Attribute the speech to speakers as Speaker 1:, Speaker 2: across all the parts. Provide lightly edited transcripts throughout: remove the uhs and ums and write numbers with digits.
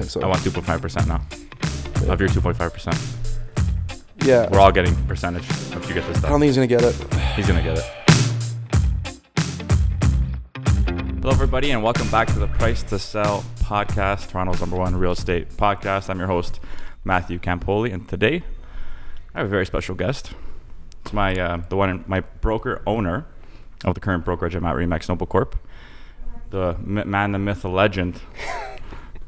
Speaker 1: So
Speaker 2: I want 2.5% now of your 2.5%.
Speaker 1: Yeah.
Speaker 2: We're all getting percentage if you get this
Speaker 1: I
Speaker 2: stuff.
Speaker 1: don't think he's going to get it.
Speaker 2: He's going to get it. Hello, everybody, and welcome back to the Price to Sell podcast, Toronto's #1 real estate podcast. I'm your host, Matthew Campoli, and today I have a very special guest. It's my broker owner of the current brokerage I'm at, Remax Noble Corp. The man, the myth, the legend,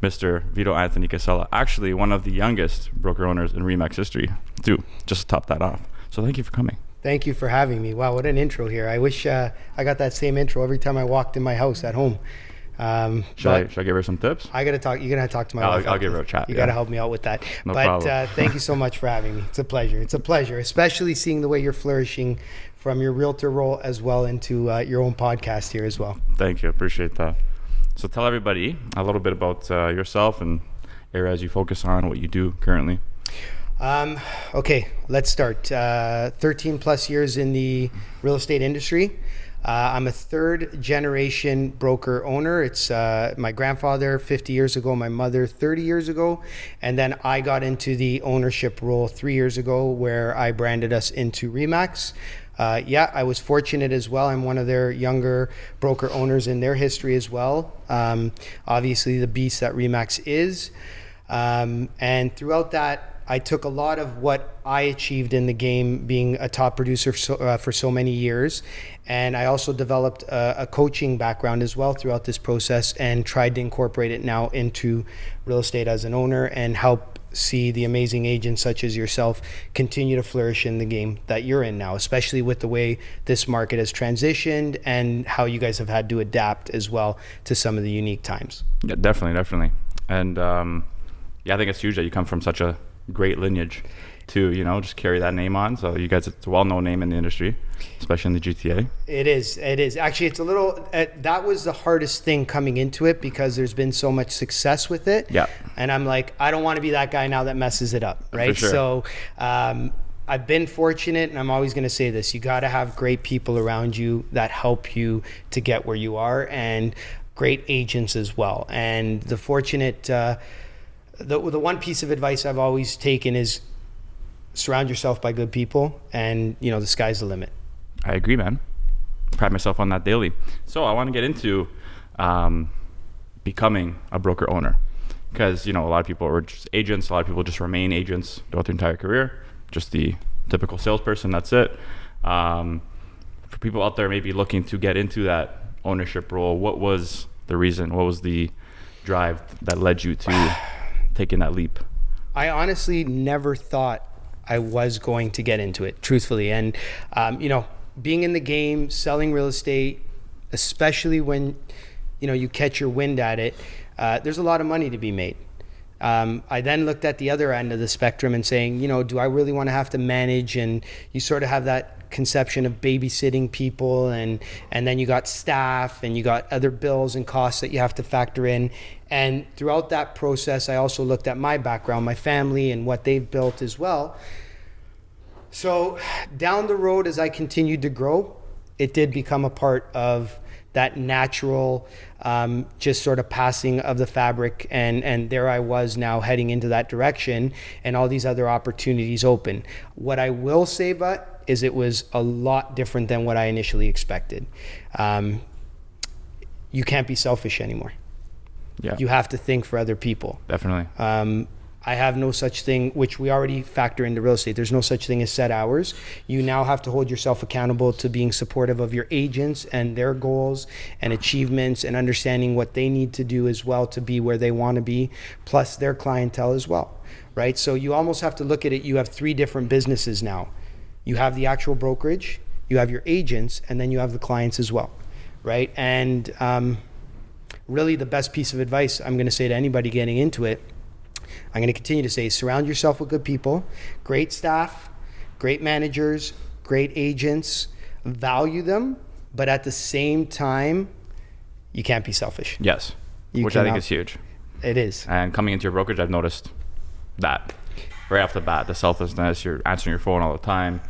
Speaker 2: Mr. Vito Anthony Casella. Actually, one of the youngest broker owners in Remax history, too. Just to top that off. So thank you for coming.
Speaker 3: Thank you for having me. Wow, what an intro here. I wish I got that same intro every time I walked in my house at home.
Speaker 2: Should I give her some tips?
Speaker 3: I got to talk. You're going to talk to my wife.
Speaker 2: I'll give her a chat.
Speaker 3: You got to help me out with that.
Speaker 2: No problem.
Speaker 3: Thank you so much for having me. It's a pleasure. It's a pleasure, especially seeing the way you're flourishing from your realtor role as well into your own podcast here as well.
Speaker 2: Thank you. Appreciate that. So tell everybody a little bit about yourself and areas you focus on, what you do currently.
Speaker 3: Okay, let's start. 13 plus years in the real estate industry. I'm a third generation broker owner. It's my grandfather 50 years ago, my mother 30 years ago. And then I got into the ownership role 3 years ago where I branded us into Remax. I was fortunate as well. I'm one of their younger broker owners in their history as well. Obviously the beast that Remax is. And throughout that, I took a lot of what I achieved in the game being a top producer for so many years. And I also developed a coaching background as well throughout this process and tried to incorporate it now into real estate as an owner and help see the amazing agents such as yourself continue to flourish in the game that you're in now, especially with the way this market has transitioned and how you guys have had to adapt as well to some of the unique times.
Speaker 2: Yeah, definitely. And I think it's huge that you come from such a great lineage to, just carry that name on. So you guys, it's a well-known name in the industry, especially in the GTA.
Speaker 3: It is. Actually, it's a little, that was the hardest thing coming into it because there's been so much success with it.
Speaker 2: Yeah.
Speaker 3: And I'm like, I don't want to be that guy now that messes it up, right?
Speaker 2: For sure.
Speaker 3: So I've been fortunate, and I'm always going to say this, you got to have great people around you that help you to get where you are and great agents as well. And the fortunate, the one piece of advice I've always taken is surround yourself by good people, and the sky's the limit.
Speaker 2: I agree, man. Pride myself on that daily. So I want to get into becoming a broker owner because, a lot of people are just agents. A lot of people just remain agents throughout their entire career. Just the typical salesperson. That's it. For people out there maybe looking to get into that ownership role, what was the reason? What was the drive that led you to taking that leap?
Speaker 3: I honestly never thought I was going to get into it, truthfully. And, being in the game, selling real estate, especially when, you catch your wind at it, there's a lot of money to be made. I then looked at the other end of the spectrum and saying, do I really want to have to manage? And you sort of have that conception of babysitting people, and then you got staff and you got other bills and costs that you have to factor in. And throughout that process, I also looked at my background, my family, and what they've built as well. So down the road, as I continued to grow, it did become a part of that natural, just sort of passing of the fabric. And there I was now heading into that direction, and all these other opportunities open. What I will say, but is it was a lot different than what I initially expected. You can't be selfish anymore.
Speaker 2: Yeah.
Speaker 3: You have to think for other people.
Speaker 2: Definitely.
Speaker 3: I have no such thing, which we already factor into real estate. There's no such thing as set hours. You now have to hold yourself accountable to being supportive of your agents and their goals and achievements and understanding what they need to do as well to be where they want to be, plus their clientele as well, right? So you almost have to look at it. You have 3 different businesses now. You have the actual brokerage, you have your agents, and then you have the clients as well, right? And really the best piece of advice I'm going to say to anybody getting into it, I'm going to continue to say, surround yourself with good people, great staff, great managers, great agents, value them, but at the same time, you can't be selfish.
Speaker 2: Yes, which I think is huge.
Speaker 3: It is.
Speaker 2: And coming into your brokerage, I've noticed that right off the bat, the selflessness, you're answering your phone all the time,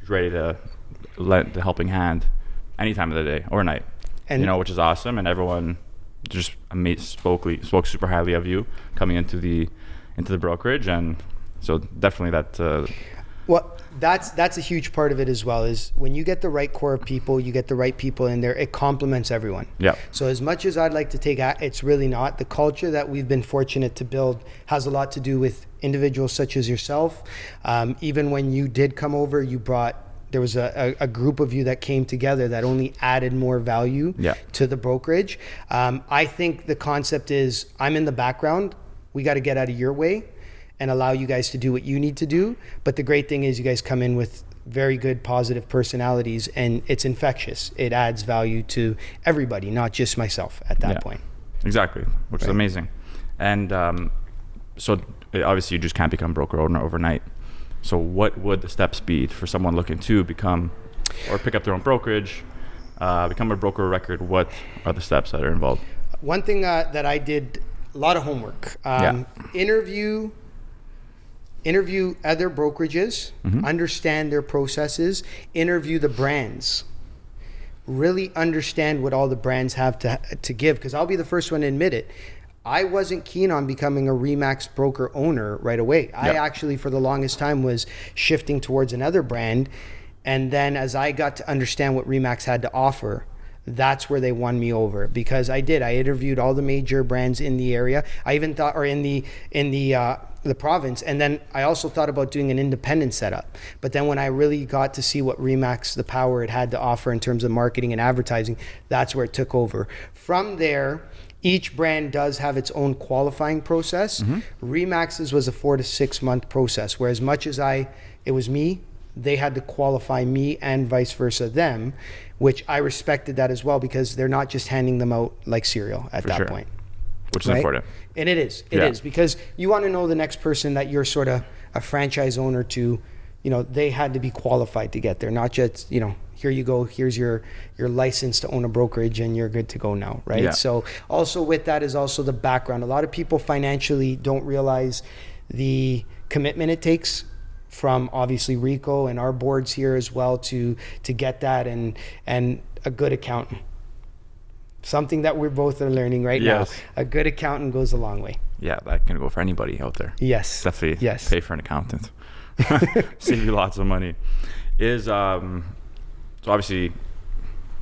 Speaker 2: you're ready to lend the helping hand any time of the day or night, and which is awesome. And everyone just spoke super highly of you coming into the brokerage, and so definitely that.
Speaker 3: Well, that's a huge part of it as well, is when you get the right core of people, you get the right people in there, it complements everyone.
Speaker 2: Yeah.
Speaker 3: So as much as I'd like to take, it's really not. The culture that we've been fortunate to build has a lot to do with individuals such as yourself. Even when you did come over, there was a group of you that came together that only added more value to the brokerage. I think the concept is, I'm in the background, we got to get out of your way and allow you guys to do what you need to do. But the great thing is you guys come in with very good, positive personalities, and it's infectious. It adds value to everybody, not just myself at that point.
Speaker 2: Exactly, which is amazing. And so obviously you just can't become broker owner overnight. So what would the steps be for someone looking to become or pick up their own brokerage, become a broker of record? What are the steps that are involved?
Speaker 3: One thing that I did, a lot of homework. Interview other brokerages, understand their processes, interview the brands, really understand what all the brands have to give. Because I'll be the first one to admit it. I wasn't keen on becoming a Remax broker owner right away. I actually, for the longest time, was shifting towards another brand. And then as I got to understand what Remax had to offer, that's where they won me over, because I interviewed all the major brands in the area. I even thought, or in the province, and then I also thought about doing an independent setup. But then when I really got to see what Remax, the power it had to offer in terms of marketing and advertising, that's where it took over. From there, each brand does have its own qualifying process. Remax's was a 4 to 6 month process, where as much as it was me, they had to qualify me and vice versa them, which I respected that as well, because they're not just handing them out like cereal at that point.
Speaker 2: Which is important.
Speaker 3: And it is. It is, because you want to know the next person that you're sort of a franchise owner to, they had to be qualified to get there, not just, here you go, here's your license to own a brokerage and you're good to go now, right?
Speaker 2: Yeah.
Speaker 3: So also with that is also the background. A lot of people financially don't realize the commitment it takes from obviously Rico and our boards here as well to get that, and a good accountant. Something that we're both are learning right now. A good accountant goes a long way.
Speaker 2: Yeah, that can go for anybody out there.
Speaker 3: Yes.
Speaker 2: Definitely pay for an accountant. Save you lots of money. So obviously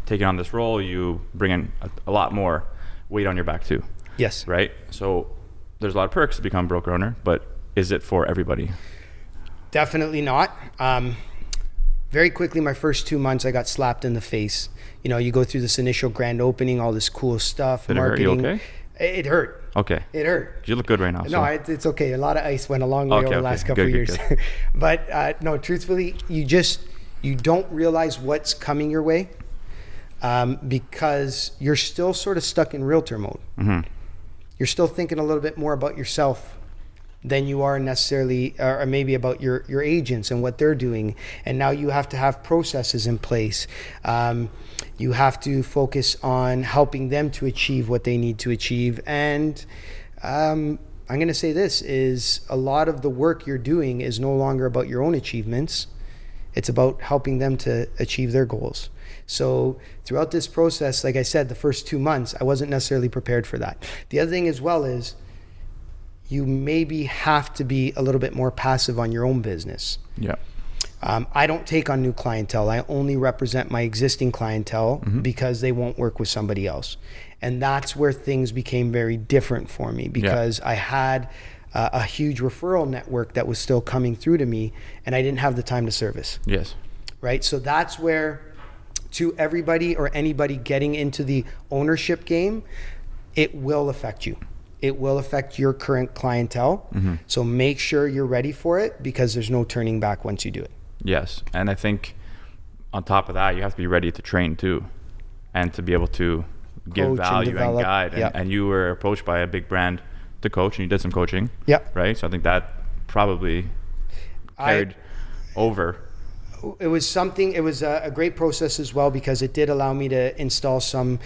Speaker 2: taking on this role, you bring in a lot more weight on your back too.
Speaker 3: Yes.
Speaker 2: Right? So there's a lot of perks to become broker owner, but is it for everybody?
Speaker 3: Definitely not. Very quickly, my first 2 months, I got slapped in the face. You go through this initial grand opening, all this cool stuff,
Speaker 2: Did
Speaker 3: marketing.
Speaker 2: It hurt you okay?
Speaker 3: It hurt.
Speaker 2: Okay.
Speaker 3: It hurt.
Speaker 2: You look good right now.
Speaker 3: No, it's okay. A lot of ice went a long way over the last couple of years. But no, truthfully, you don't realize what's coming your way because you're still sort of stuck in realtor mode. You're still thinking a little bit more about yourself than you are necessarily, or maybe about your agents and what they're doing. And now you have to have processes in place. You have to focus on helping them to achieve what they need to achieve. And I'm going to say this, is a lot of the work you're doing is no longer about your own achievements. It's about helping them to achieve their goals. So throughout this process, like I said, the first 2 months, I wasn't necessarily prepared for that. The other thing as well is, you maybe have to be a little bit more passive on your own business.
Speaker 2: Yeah.
Speaker 3: I don't take on new clientele. I only represent my existing clientele because they won't work with somebody else. And that's where things became very different for me, because I had a huge referral network that was still coming through to me, and I didn't have the time to service.
Speaker 2: Yes.
Speaker 3: Right? So that's where, to everybody or anybody getting into the ownership game, it will affect you. It will affect your current clientele. So make sure you're ready for it, because there's no turning back once you do it.
Speaker 2: Yes. And I think on top of that, you have to be ready to train too, and to be able to give value and guide. And you were approached by a big brand to coach, and you did some coaching. Right? So I think that probably carried over.
Speaker 3: It was a great process as well, because it did allow me to install some,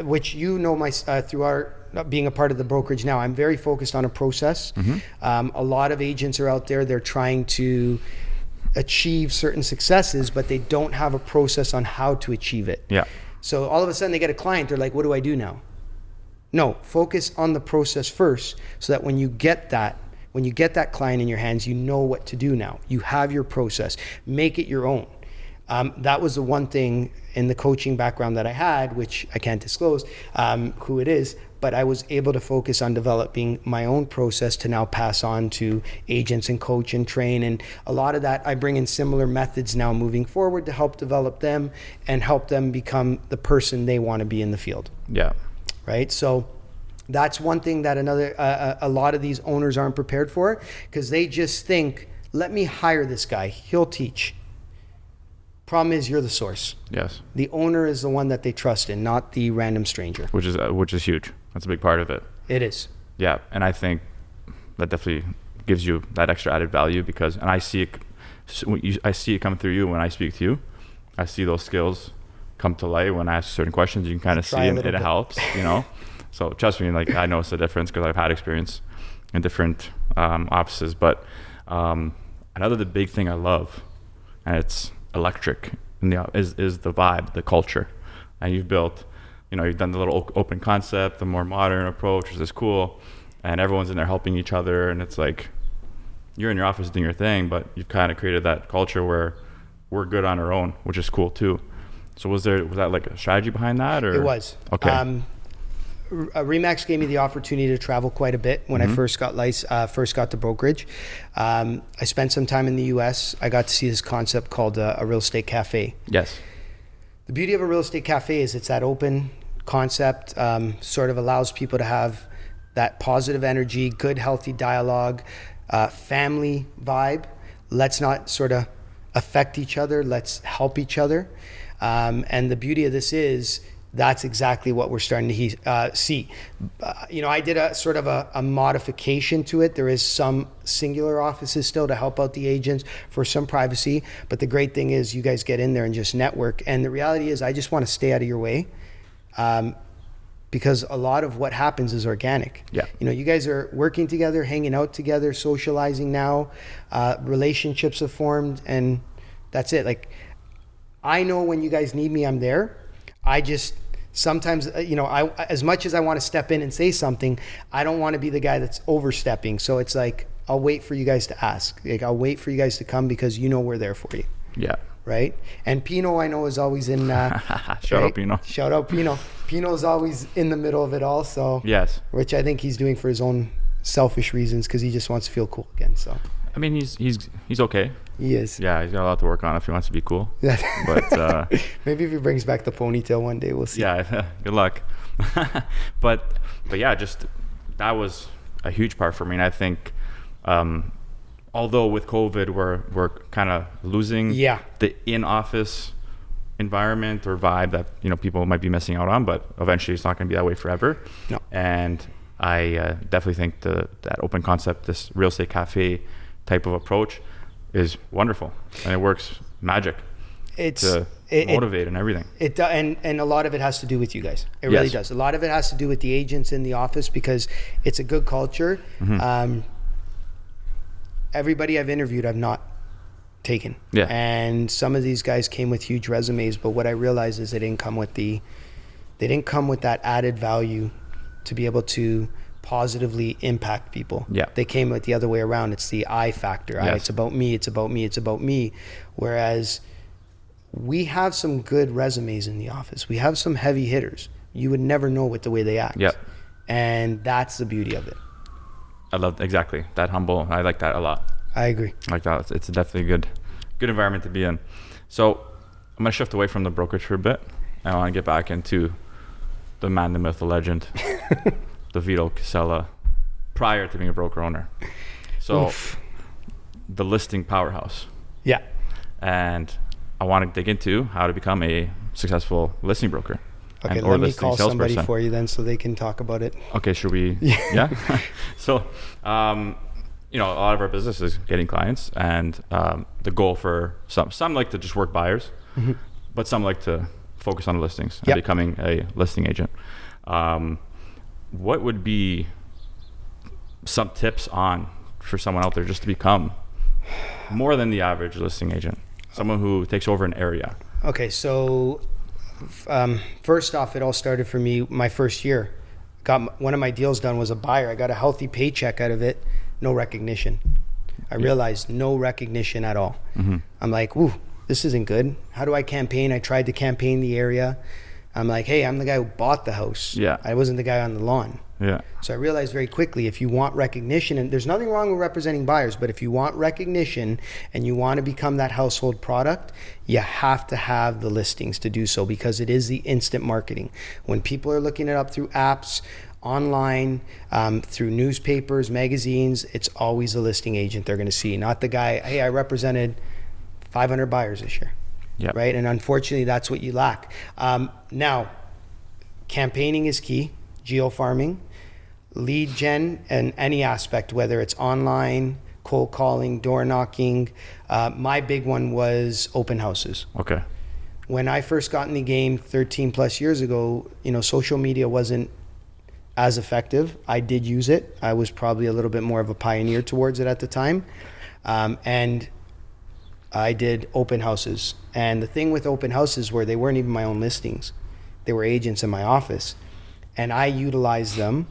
Speaker 3: which through our being a part of the brokerage now, I'm very focused on a process. A lot of agents are out there, they're trying to achieve certain successes, but they don't have a process on how to achieve it. So all of a sudden they get a client, they're like, what do I do now? No, focus on the process first, so that when you get that client in your hands, you know what to do now. You have your process. Make it your own. That was the one thing in the coaching background that I had, which I can't disclose who it is, but I was able to focus on developing my own process to now pass on to agents and coach and train. And a lot of that, I bring in similar methods now moving forward to help develop them and help them become the person they want to be in the field.
Speaker 2: Yeah.
Speaker 3: Right. So that's one thing that a lot of these owners aren't prepared for, because they just think, let me hire this guy, he'll teach. Problem is, you're the source.
Speaker 2: Yes.
Speaker 3: The owner is the one that they trust in, not the random stranger.
Speaker 2: Which is huge. That's a big part of it.
Speaker 3: It is.
Speaker 2: Yeah, and I think that definitely gives you that extra added value, because, and I see it come through you when I speak to you. I see those skills come to light when I ask certain questions. You can kind of see it helps, you know. So trust me, like, I notice the difference because I've had experience in different offices. But another big thing I love, and it's electric is the vibe, the culture. And you've built, you've done the little open concept, the more modern approach, which is cool, and everyone's in there helping each other, and it's like you're in your office doing your thing, but you've kind of created that culture where we're good on our own, which is cool too. So was that like a strategy behind that, or?
Speaker 3: It was.
Speaker 2: Okay.
Speaker 3: Remax gave me the opportunity to travel quite a bit when I first got to Brokerage. I spent some time in the US. I got to see this concept called a real estate cafe.
Speaker 2: Yes.
Speaker 3: The beauty of a real estate cafe is it's that open concept, sort of allows people to have that positive energy, good, healthy dialogue, family vibe. Let's not sort of affect each other. Let's help each other. And the beauty of this is, that's exactly what we're starting to see. I did a sort of a modification to it. There is some singular offices still to help out the agents for some privacy. But the great thing is you guys get in there and just network. And the reality is I just want to stay out of your way, because a lot of what happens is organic.
Speaker 2: Yeah.
Speaker 3: You guys are working together, hanging out together, socializing now. Relationships have formed, and that's it. Like, I know when you guys need me, I'm there. I just sometimes, as much as I want to step in and say something, I don't want to be the guy that's overstepping. So it's like, I'll wait for you guys to ask. Like, I'll wait for you guys to come, because we're there for you.
Speaker 2: Yeah.
Speaker 3: Right. And Pino, I know, is always in.
Speaker 2: Shout out Pino.
Speaker 3: Shout out Pino. Pino's always in the middle of it all. So
Speaker 2: yes.
Speaker 3: Which I think he's doing for his own selfish reasons, because he just wants to feel cool again. So.
Speaker 2: I mean, he's okay.
Speaker 3: He is.
Speaker 2: Yeah, he's got a lot to work on if he wants to be cool.
Speaker 3: Yeah.
Speaker 2: But
Speaker 3: maybe if he brings back the ponytail one day, we'll see.
Speaker 2: Yeah, good luck. but yeah, just that was a huge part for me. And I think, although with COVID we're kind of losing the in-office environment or vibe that people might be missing out on, but eventually it's not going to be that way forever.
Speaker 3: No.
Speaker 2: And I definitely think that open concept, this real estate cafe type of approach, is wonderful, and it works magic. It's motivate and everything. And a lot of it has to do with you guys. It really does. A lot of it has to do with the agents in the office, because it's a good culture. Mm-hmm. Everybody I've interviewed, I've not taken. Yeah. And some of these guys came with huge resumes, but what I realized is they didn't come with that added value to be able to positively impact people. Yeah. They came with the other way around. It's the I factor. Yes. It's about me, it's about me, it's about me. Whereas we have some good resumes in the office. We have some heavy hitters. You would never know with the way they act. Yep. And that's the beauty of it. I love exactly that humble. I like that a lot.
Speaker 3: I agree.
Speaker 2: I like that. It's definitely a good environment to be in. So I'm gonna shift away from the brokerage for a bit. I want to get back into the man, the myth, the legend, the Vito Casella, prior to being a broker owner. So the listing powerhouse. Yeah. And I want to dig into how to become a successal listing broker.
Speaker 3: Okay, let me call somebody for you then, so they can talk about it.
Speaker 2: Okay, should we? Yeah. So, a lot of our business is getting clients, and the goal for some like to just work buyers, mm-hmm. but some like to focus on listings and becoming a listing agent. What would be some tips for someone out there just to become more than the average listing agent? Someone who takes over an area.
Speaker 3: Okay, so first off, it all started for me my first year. one of my deals done was a buyer. I got a healthy paycheck out of it, no recognition. I realized no recognition at all. I'm like, ooh, this isn't good. How do I campaign? I tried to campaign the area. I'm like, hey, I'm the guy who bought the house.
Speaker 2: Yeah.
Speaker 3: I wasn't the guy on the lawn.
Speaker 2: Yeah.
Speaker 3: So I realized very quickly, if you want recognition, and there's nothing wrong with representing buyers, but if you want recognition and you want to become that household product, you have to have the listings to do so, because it is the instant marketing. When people are looking it up through apps, online, through newspapers, magazines, it's always a listing agent they're going to see, not the guy, hey, I represented 500 buyers this year.
Speaker 2: Yep.
Speaker 3: Right? And unfortunately, that's what you lack. Now, campaigning is key, geofarming, lead gen, and any aspect, whether it's online, cold calling, door knocking. My big one was open houses.
Speaker 2: Okay.
Speaker 3: When I first got in the game 13 plus years ago, social media wasn't as effective. I did use it. I was probably a little bit more of a pioneer towards it at the time. And I did open houses. And the thing with open houses were they weren't even my own listings. They were agents in my office. And I utilized them,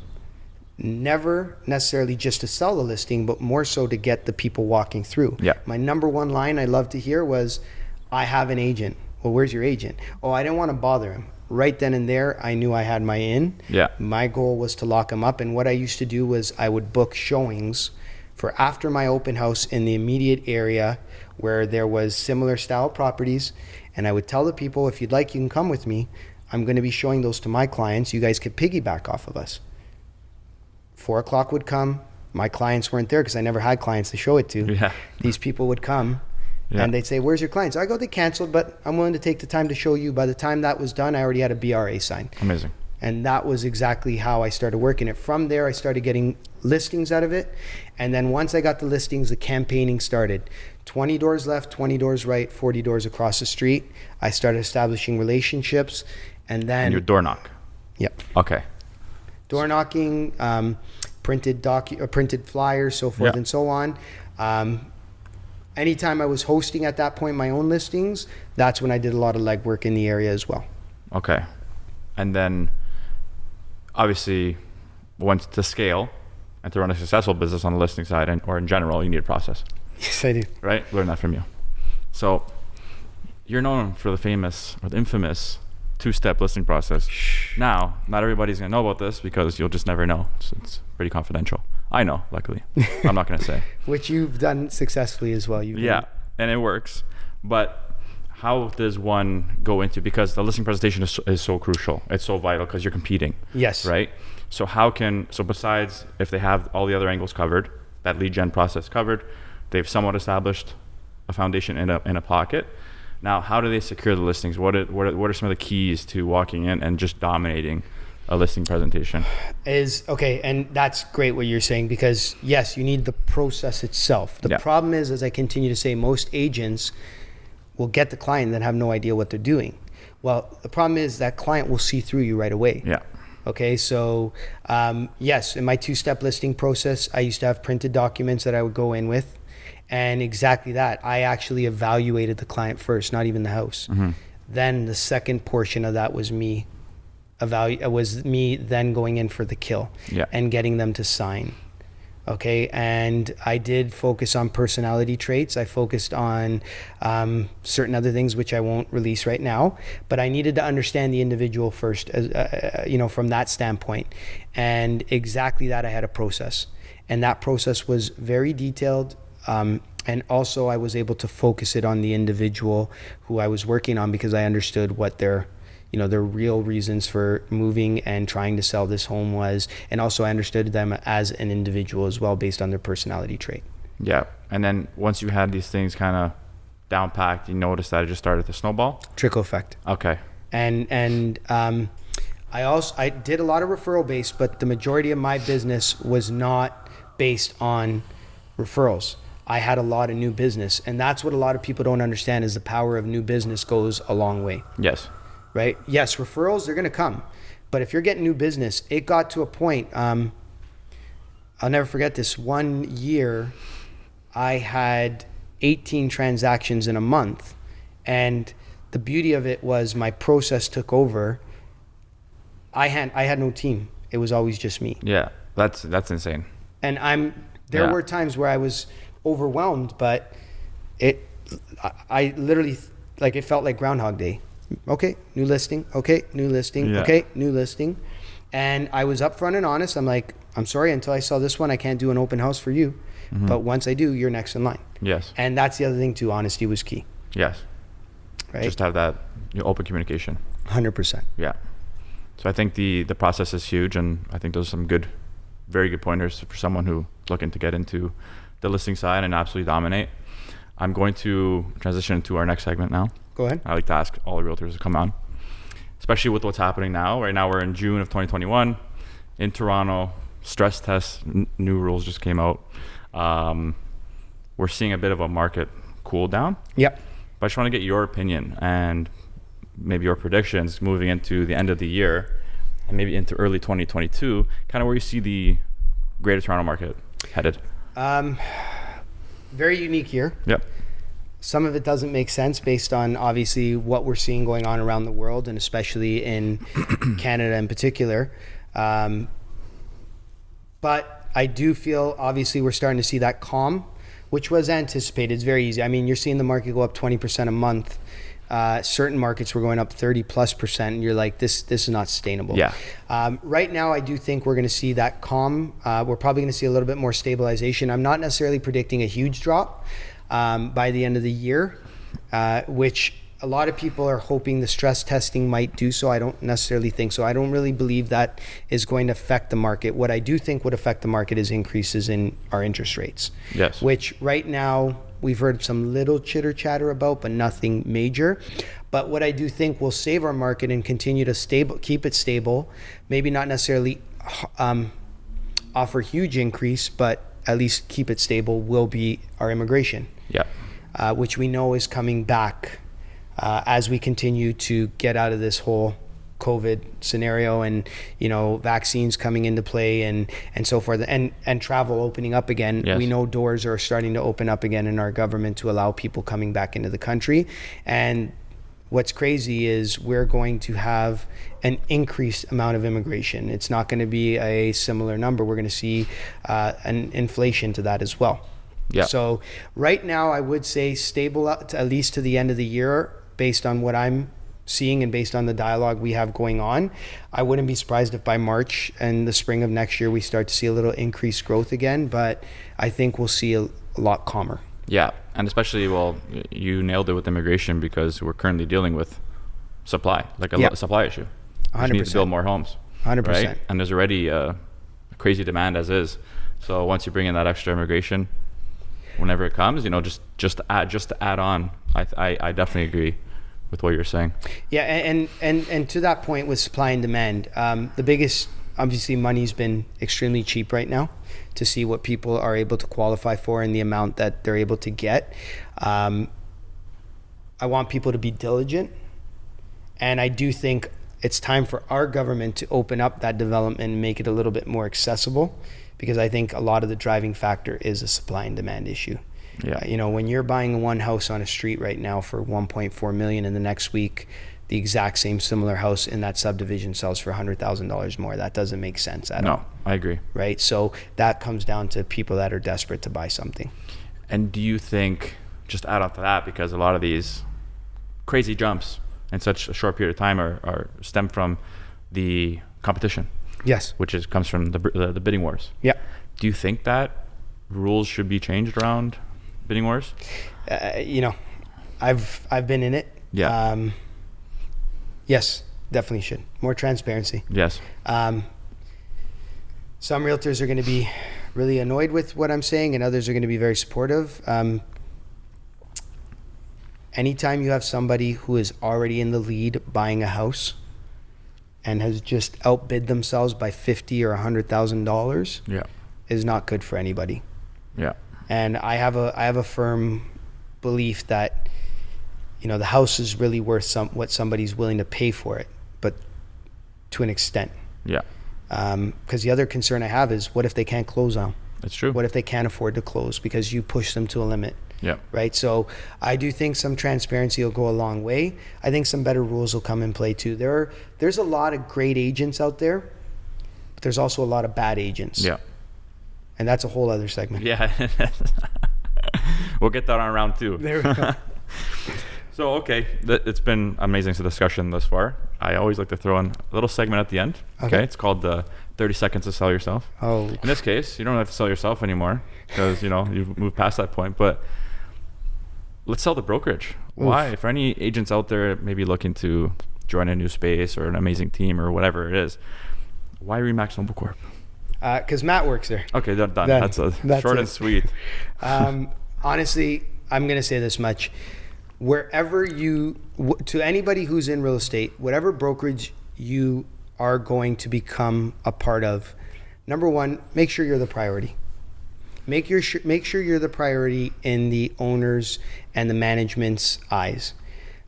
Speaker 3: never necessarily just to sell the listing, but more so to get the people walking through.
Speaker 2: Yeah.
Speaker 3: My number one line I loved to hear was, I have an agent. Well, where's your agent? Oh, I didn't want to bother him. Right then and there, I knew I had my in.
Speaker 2: Yeah.
Speaker 3: My goal was to lock him up. And what I used to do was I would book showings for after my open house in the immediate area where there was similar style properties. And I would tell the people, if you'd like, you can come with me. I'm going to be showing those to my clients. You guys could piggyback off of us. 4 o'clock would come. My clients weren't there because I never had clients to show it to.
Speaker 2: Yeah.
Speaker 3: These people would come and they'd say, where's your clients? I go, they canceled, but I'm willing to take the time to show you. By the time that was done, I already had a BRA signed.
Speaker 2: Amazing.
Speaker 3: And that was exactly how I started working it. From there, I started getting listings out of it. And then once I got the listings, the campaigning started. 20 doors left, 20 doors right, 40 doors across the street. I started establishing relationships. And then...
Speaker 2: And your door knock.
Speaker 3: Yep.
Speaker 2: Okay.
Speaker 3: Door knocking, printed flyers, so forth and so on. Anytime I was hosting at that point my own listings, that's when I did a lot of legwork in the area as well.
Speaker 2: Okay. And then obviously once to scale and to run a successful business on the listing side or in general, you need a process.
Speaker 3: Yes, I do.
Speaker 2: Right? Learn that from you. So you're known for the famous or the infamous 2-step listing process. Now, not everybody's going to know about this because you'll just never know. It's pretty confidential. I know, luckily. I'm not going to say.
Speaker 3: Which you've done successfully as well.
Speaker 2: Yeah, and it works. But how does one go into, because the listing presentation is so crucial. It's so vital because you're competing.
Speaker 3: Yes.
Speaker 2: Right? So besides if they have all the other angles covered, that lead gen process covered, they've somewhat established a foundation in a pocket. Now, how do they secure the listings? What are some of the keys to walking in and just dominating a listing presentation?
Speaker 3: And that's great what you're saying, because yes, you need the process itself. The problem is, as I continue to say, most agents will get the client and have no idea what they're doing. Well, the problem is that client will see through you right away.
Speaker 2: Yeah.
Speaker 3: Okay, so yes, in my 2-step listing process, I used to have printed documents that I would go in with. And exactly that. I actually evaluated the client first, not even the house. Mm-hmm. Then the second portion of that was me then going in for the kill and getting them to sign. Okay, and I did focus on personality traits. I focused on certain other things which I won't release right now, but I needed to understand the individual first, from that standpoint. And exactly that, I had a process, and that process was very detailed. And also I was able to focus it on the individual who I was working on, because I understood what their real reasons for moving and trying to sell this home was. And also I understood them as an individual as well, based on their personality trait. Yeah.
Speaker 2: And then once you had these things kind of down packed, you noticed that it just started to snowball?
Speaker 3: Trickle effect.
Speaker 2: Okay.
Speaker 3: And I did a lot of referral based, but the majority of my business was not based on referrals. I had a lot of new business, and that's what a lot of people don't understand, is the power of new business goes a long way.
Speaker 2: Yes.
Speaker 3: Right? Yes, referrals, they're going to come. But if you're getting new business, it got to a point, I'll never forget this. One year, I had 18 transactions in a month, and the beauty of it was my process took over. I had no team. It was always just me.
Speaker 2: Yeah, that's insane.
Speaker 3: And there were times where I was overwhelmed, but I literally, like, it felt like Groundhog Day. Okay, new listing. Okay, new listing.
Speaker 2: Yeah.
Speaker 3: Okay, new listing. And I was upfront and honest. I'm like, I'm sorry, until I saw this one, I can't do an open house for you. But once I do, you're next in line.
Speaker 2: Yes.
Speaker 3: And that's the other thing too. Honesty was key.
Speaker 2: Yes.
Speaker 3: Right.
Speaker 2: Just have that open communication.
Speaker 3: 100%.
Speaker 2: Yeah. So I think the process is huge, and I think those are some very good pointers for someone who's looking to get into the listing side and absolutely dominate. I'm going to transition to our next segment now.
Speaker 3: Go ahead.
Speaker 2: I like to ask all the realtors to come on, especially with what's happening now. Right now we're in June of 2021 in Toronto. Stress tests, new rules just came out. We're seeing a bit of a market cool down.
Speaker 3: Yep.
Speaker 2: But I just want to get your opinion and maybe your predictions moving into the end of the year and maybe into early 2022, kind of where you see the Greater Toronto market headed.
Speaker 3: Very unique year.
Speaker 2: Yep.
Speaker 3: Some of it doesn't make sense based on obviously what we're seeing going on around the world, and especially in Canada in particular. But I do feel obviously we're starting to see that calm, which was anticipated. It's very easy. I mean, you're seeing the market go up 20% a month. Certain markets were going up 30+%, and you're like, this is not sustainable.
Speaker 2: Yeah.
Speaker 3: Right now, I do think we're going to see that calm. We're probably going to see a little bit more stabilization. I'm not necessarily predicting a huge drop by the end of the year, which a lot of people are hoping the stress testing might do so. I don't necessarily think so. I don't really believe that is going to affect the market. What I do think would affect the market is increases in our interest rates.
Speaker 2: Yes.
Speaker 3: Which right now we've heard some little chitter chatter about, but nothing major. But what I do think will save our market and continue to keep it stable, maybe not necessarily offer huge increase, but at least keep it stable, will be our immigration.
Speaker 2: Yeah.
Speaker 3: Which we know is coming back as we continue to get out of this whole COVID scenario, and vaccines coming into play and so forth, and travel opening up again.
Speaker 2: Yes.
Speaker 3: We know doors are starting to open up again in our government to allow people coming back into the country. And what's crazy is we're going to have an increased amount of immigration. It's not going to be a similar number. We're going to see an inflation to that as well.
Speaker 2: Yeah.
Speaker 3: So right now I would say stable at least to the end of the year, based on what I'm seeing and based on the dialogue we have going on. I wouldn't be surprised if by March and the spring of next year we start to see a little increased growth again, but I think we'll see a lot calmer.
Speaker 2: Yeah, and especially, well, you nailed it with immigration, because we're currently dealing with supply, like a supply issue.
Speaker 3: 100%.
Speaker 2: We need to build more homes.
Speaker 3: 100%.
Speaker 2: Right? And there's already a crazy demand as is. So once you bring in that extra immigration, whenever it comes, just to add on, I definitely agree with what you're saying.
Speaker 3: Yeah, and to that point with supply and demand, the biggest, obviously, money's been extremely cheap right now to see what people are able to qualify for and the amount that they're able to get. I want people to be diligent, and I do think it's time for our government to open up that development and make it a little bit more accessible, because I think a lot of the driving factor is a supply and demand issue.
Speaker 2: Yeah.
Speaker 3: When you're buying one house on a street right now for $1.4 million, and the next week the exact same similar house in that subdivision sells for $100,000 more, that doesn't make sense at all.
Speaker 2: No, I agree.
Speaker 3: Right? So that comes down to people that are desperate to buy something.
Speaker 2: And do you think, just add on to that, because a lot of these crazy jumps in such a short period of time are stem from the competition?
Speaker 3: Yes.
Speaker 2: Which comes from the bidding wars.
Speaker 3: Yeah.
Speaker 2: Do you think that rules should be changed around bidding wars?
Speaker 3: I've been in it.
Speaker 2: Yeah.
Speaker 3: Yes, definitely should. More transparency.
Speaker 2: Yes.
Speaker 3: Some realtors are going to be really annoyed with what I'm saying, and others are going to be very supportive. Anytime you have somebody who is already in the lead buying a house and has just outbid themselves by $50,000 or $100,000,
Speaker 2: yeah,
Speaker 3: is not good for anybody.
Speaker 2: Yeah.
Speaker 3: And I have a firm belief that the house is really worth what somebody's willing to pay for it, but to an extent.
Speaker 2: Yeah.
Speaker 3: Because the other concern I have is, what if they can't close on?
Speaker 2: That's true.
Speaker 3: What if they can't afford to close because you push them to a limit?
Speaker 2: Yeah.
Speaker 3: Right. So I do think some transparency will go a long way. I think some better rules will come in play too. There's a lot of great agents out there. but there's also a lot of bad agents.
Speaker 2: Yeah.
Speaker 3: And that's a whole other segment.
Speaker 2: Yeah. We'll get that on round 2.
Speaker 3: There we go.
Speaker 2: So, okay, it's been amazing discussion thus far. I always like to throw in a little segment at the end. Okay. It's called the 30 seconds to sell yourself.
Speaker 3: Oh.
Speaker 2: In this case, you don't have to sell yourself anymore because, you've moved past that point. But let's sell the brokerage. Why? For any agents out there maybe looking to join a new space or an amazing team or whatever it is, why Remax Noble Corp?
Speaker 3: Because Matt works there.
Speaker 2: Okay, done. That's short and sweet.
Speaker 3: Honestly, I'm going to say this much. Wherever to anybody who's in real estate, whatever brokerage you are going to become a part of, number one, make sure you're the priority. Make sure you're the priority in the owners and the management's eyes.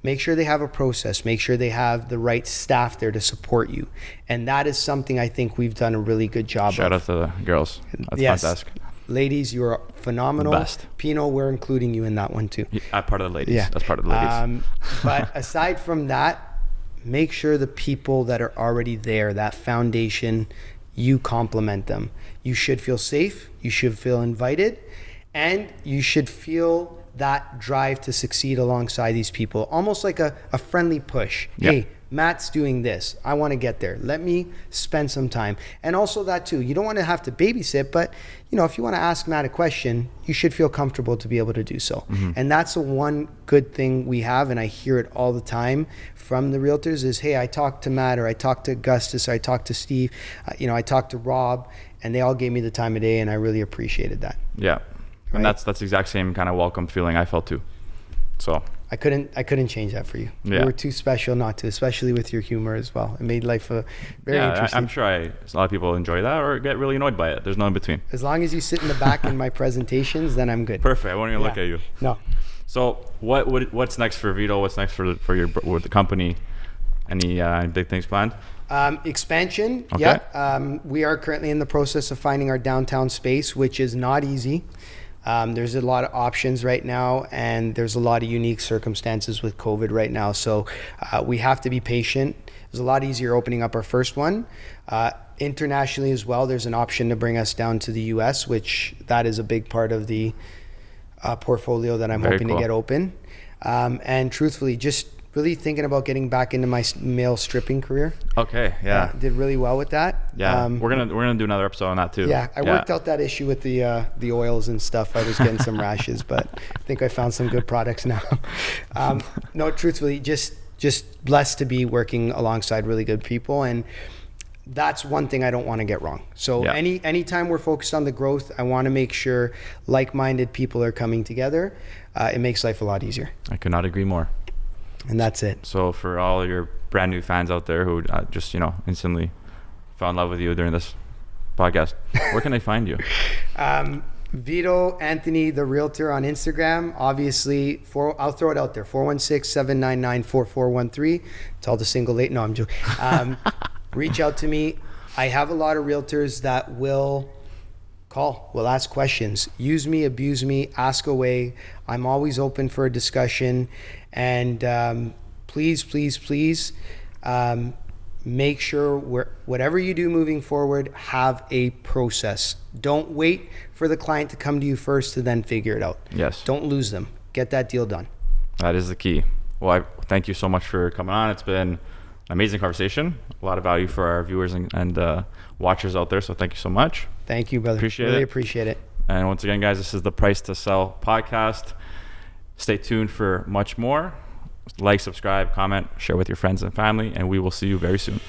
Speaker 3: Make sure they have a process. Make sure they have the right staff there to support you. And that is something I think we've done a really good job
Speaker 2: Shout
Speaker 3: of.
Speaker 2: out to the girls. That's fantastic.
Speaker 3: Ladies, you are phenomenal.
Speaker 2: Best.
Speaker 3: Pino, we're including you in that one too.
Speaker 2: I'm part of the ladies.
Speaker 3: Yeah.
Speaker 2: That's part of the ladies.
Speaker 3: But aside from that, make sure the people that are already there, that foundation, you compliment them. You should feel safe. You should feel invited. And you should feel that drive to succeed alongside these people. Almost like a friendly push.
Speaker 2: Yep.
Speaker 3: Hey, Matt's doing this. I want to get there. Let me spend some time. And also that too, you don't want to have to babysit, but if you want to ask Matt a question, you should feel comfortable to be able to do so. Mm-hmm. And that's the one good thing we have, and I hear it all the time from the realtors is, hey, I talked to Matt, or I talked to Augustus, or I talked to Steve, I talked to Rob, and they all gave me the time of day, and I really appreciated that.
Speaker 2: Yeah.
Speaker 3: Right?
Speaker 2: And that's the exact same kind of welcome feeling I felt too. So
Speaker 3: I couldn't change that for you.
Speaker 2: Yeah.
Speaker 3: You were too special not to, especially with your humor as well. It made life very interesting.
Speaker 2: I'm sure a lot of people enjoy that or get really annoyed by it. There's no in between.
Speaker 3: As long as you sit in the back in my presentations, then I'm good.
Speaker 2: Perfect. I won't even look at you.
Speaker 3: No.
Speaker 2: So what's next for Vito? What's next for with the company? Any big things planned?
Speaker 3: Expansion.
Speaker 2: Okay.
Speaker 3: Yeah. We are currently in the process of finding our downtown space, which is not easy. There's a lot of options right now, and there's a lot of unique circumstances with COVID right now. So we have to be patient. It was a lot easier opening up our first one. Internationally as well, there's an option to bring us down to the US, which that is a big part of the portfolio that I'm hoping to get open. And truthfully, just really thinking about getting back into my male stripping career.
Speaker 2: Okay, yeah.
Speaker 3: Did really well with that.
Speaker 2: Yeah, we're gonna do another episode on that too.
Speaker 3: Yeah, I worked out that issue with the oils and stuff. I was getting some rashes, but I think I found some good products now. No, truthfully, just blessed to be working alongside really good people, and that's one thing I don't want to get wrong. So anytime we're focused on the growth, I want to make sure like-minded people are coming together. It makes life a lot easier.
Speaker 2: I could not agree more.
Speaker 3: And that's it.
Speaker 2: So for all your brand new fans out there who just instantly fell in love with you during this podcast, where can they find you?
Speaker 3: Vito Anthony, the realtor, on Instagram. Obviously, I'll throw it out there: 416-799-4413. It's all the single late. No, I'm joking. Reach out to me. I have a lot of realtors that will call, will ask questions. Use me, abuse me, ask away. I'm always open for a discussion. And please, make sure whatever you do moving forward, have a process. Don't wait for the client to come to you first to then figure it out.
Speaker 2: Yes.
Speaker 3: Don't lose them. Get that deal done.
Speaker 2: That is the key. Well, I thank you so much for coming on. It's been an amazing conversation. A lot of value for our viewers and watchers out there. So thank you so much.
Speaker 3: Thank you, brother. Really appreciate it.
Speaker 2: And once again, guys, this is the Price to Sell podcast. Stay tuned for much more. Like, subscribe, comment, share with your friends and family, and we will see you very soon.